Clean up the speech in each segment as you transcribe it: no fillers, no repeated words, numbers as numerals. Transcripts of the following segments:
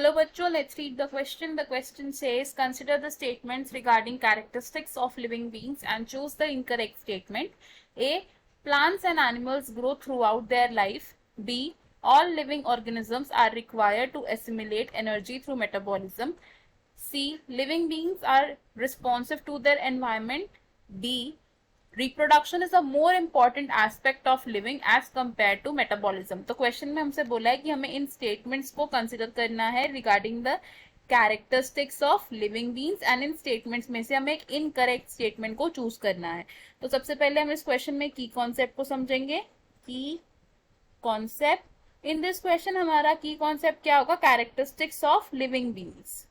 Hello bachcho, let's read the question. The question says, consider the statements regarding characteristics of living beings and choose the incorrect statement. A. Plants and animals grow throughout their life. B. All living organisms are required to assimilate energy through metabolism. C. Living beings are responsive to their environment. D. Reproduction is a more important aspect of living as compare to metabolism. तो question में हमसे बोला है कि हमें इन statements को consider करना है regarding the characteristics of living beings and in statements में से हमें एक इनकरेक्ट स्टेटमेंट को चूज करना है. तो सबसे पहले हम इस क्वेश्चन में की कॉन्सेप्ट को समझेंगे. की कॉन्सेप्ट इन दिस क्वेश्चन हमारा की कॉन्सेप्ट क्या होगा? Characteristics of living beings.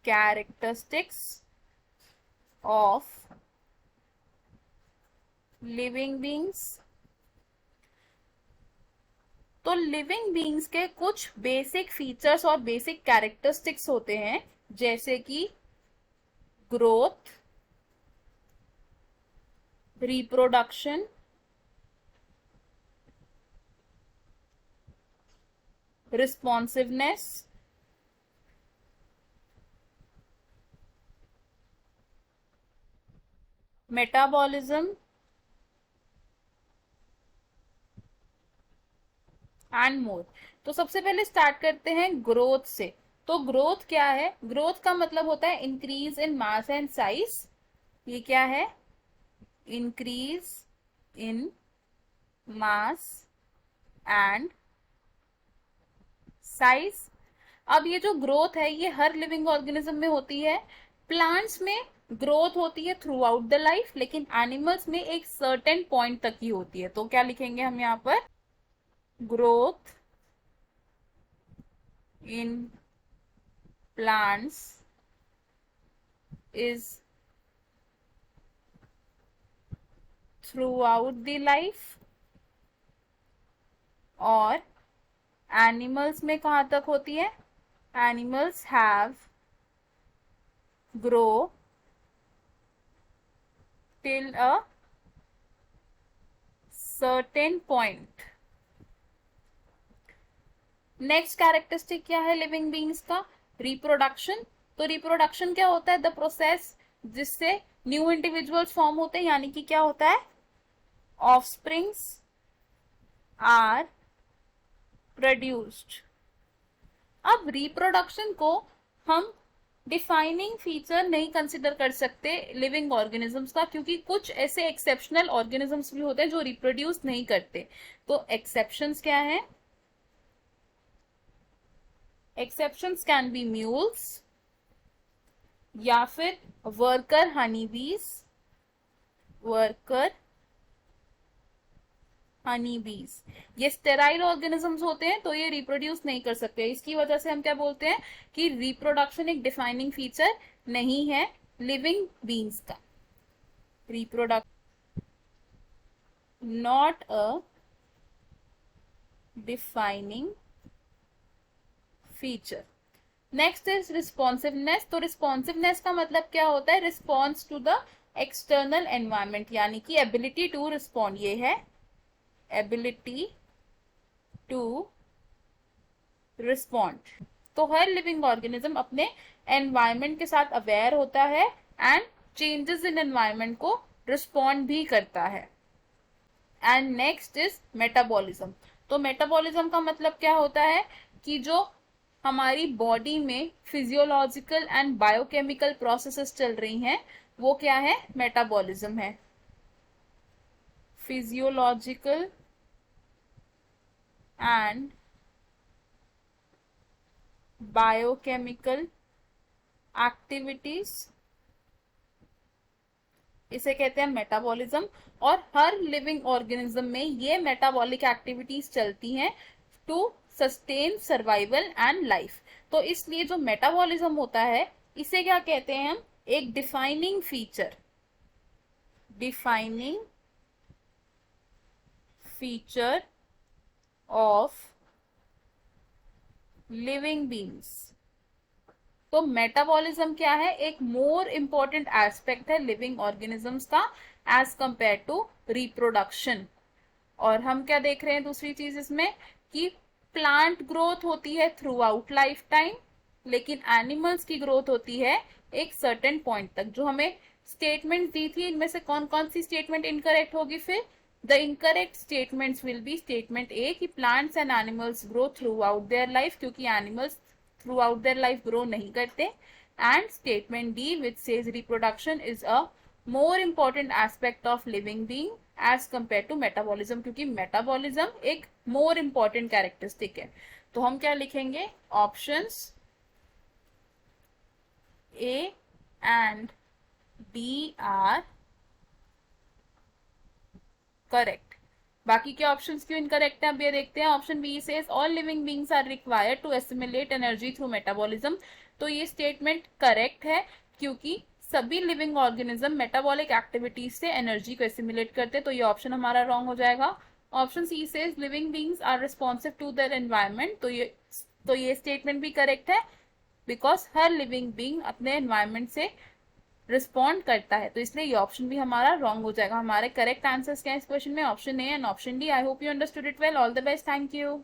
Characteristics of living beings. तो लिविंग बींग्स के कुछ बेसिक फीचर्स और बेसिक कैरेक्टरिस्टिक्स होते हैं, जैसे कि growth, reproduction, responsiveness, metabolism and more. तो सबसे पहले स्टार्ट करते हैं ग्रोथ से. तो ग्रोथ क्या है? ग्रोथ का मतलब होता है increase in mass and size. ये क्या है? Increase in mass and size. अब ये जो ग्रोथ है ये हर लिविंग ऑर्गेनिज्म में होती है. प्लांट्स में ग्रोथ होती है थ्रू आउट द लाइफ, लेकिन एनिमल्स में एक सर्टेन पॉइंट तक ही होती है. तो क्या लिखेंगे हम यहाँ पर? Growth in plants is through the life. और एनिमल्स में कहां तक होती है? Animals have grow till a certain point. Next characteristic क्या है लिविंग बींग्स का? रिप्रोडक्शन. तो रिप्रोडक्शन क्या होता है? द प्रोसेस जिससे न्यू इंडिविजुअल्स फॉर्म होते हैं, यानी कि क्या होता है? Offsprings are produced. अब रिप्रोडक्शन को हम डिफाइनिंग फीचर नहीं कंसिडर कर सकते लिविंग ऑर्गेनिजम्स का, क्योंकि कुछ ऐसे एक्सेप्शनल ऑर्गेनिजम्स भी होते हैं जो रिप्रोड्यूस नहीं करते. तो एक्सेप्शंस क्या है? एक्सेप्शंस कैन बी म्यूल्स या फिर वर्कर हनी बीज. वर्कर हनी बीज ये स्टेराइल ऑर्गेनिजम्स होते हैं, तो ये रिप्रोड्यूस नहीं कर सकते. इसकी वजह से हम क्या बोलते हैं कि रिप्रोडक्शन एक डिफाइनिंग फीचर नहीं है लिविंग बींग्स का. Reproduction not a defining feature. Next is responsiveness. तो रिस्पॉन्सिवनेस का मतलब क्या होता है? Response to the external environment, यानी कि एबिलिटी टू रिस्पॉन्ड. ये है एबिलिटी टू रिस्पॉन्ड. तो हर लिविंग ऑर्गेनिज्म अपने एनवायरमेंट के साथ अवेयर होता है एंड चेंजेस इन एनवायरमेंट को रिस्पॉन्ड भी करता है. And next is metabolism. तो मेटाबॉलिज्म का मतलब क्या होता है कि जो हमारी बॉडी में फिजियोलॉजिकल एंड बायोकेमिकल प्रोसेसेस चल रही हैं, वो क्या है? मेटाबॉलिज्म है. फिजियोलॉजिकल एंड बायोकेमिकल एक्टिविटीज, इसे कहते हैं मेटाबॉलिज्म. और हर लिविंग ऑर्गेनिज्म में ये मेटाबॉलिक एक्टिविटीज चलती हैं to sustain survival and life. तो इसलिए जो मेटाबॉलिज्म होता है इसे क्या कहते हैं हम? एक defining feature. Defining feature of living beings. तो मेटाबॉलिज्म क्या है? एक मोर इंपॉर्टेंट एस्पेक्ट है लिविंग ऑर्गेनिजम्स का एज कंपेयर टू रिप्रोडक्शन. और हम क्या देख रहे हैं दूसरी चीज इसमें कि प्लांट ग्रोथ होती है थ्रू आउट लाइफ टाइम, लेकिन एनिमल्स की ग्रोथ होती है एक सर्टेन पॉइंट तक। जो हमें स्टेटमेंट दी थी इनमें से कौन कौन सी स्टेटमेंट इनकरेक्ट होगी? फिर the incorrect statements will be statement A कि plants and animals grow throughout their life, क्योंकि animals throughout their life grow नहीं करते। And statement D which says reproduction is a more important aspect of living being as compare to metabolism, क्योंकि metabolism एक more important characteristic है। तो हम क्या लिखेंगे? Options A and B are correct. बाकी के ऑप्शंस क्यों इनकरेक्ट है अब ये देखते हैं। Option B says all living beings are required to assimilate energy through metabolism. तो ये स्टेटमेंट करेक्ट है, क्योंकि सभी लिविंग ऑर्गेनिज्म मेटाबॉलिक एक्टिविटीज से एनर्जी को एसिमिलेट करते, तो ये ऑप्शन हमारा रॉन्ग हो जाएगा। Option C says living beings are responsive to their environment. तो ये स्टेटमेंट भी करेक्ट है, बिकॉज हर लिविंग बीइंग अपने एनवायरमेंट से रिस्पॉन्ड करता है, तो इसलिए ये ऑप्शन भी हमारा रॉन्ग हो जाएगा। हमारे करेक्ट आंसर्स क्या है इस क्वेश्चन में? Option A and option D. I hope you understood it well. All the best. Thank you.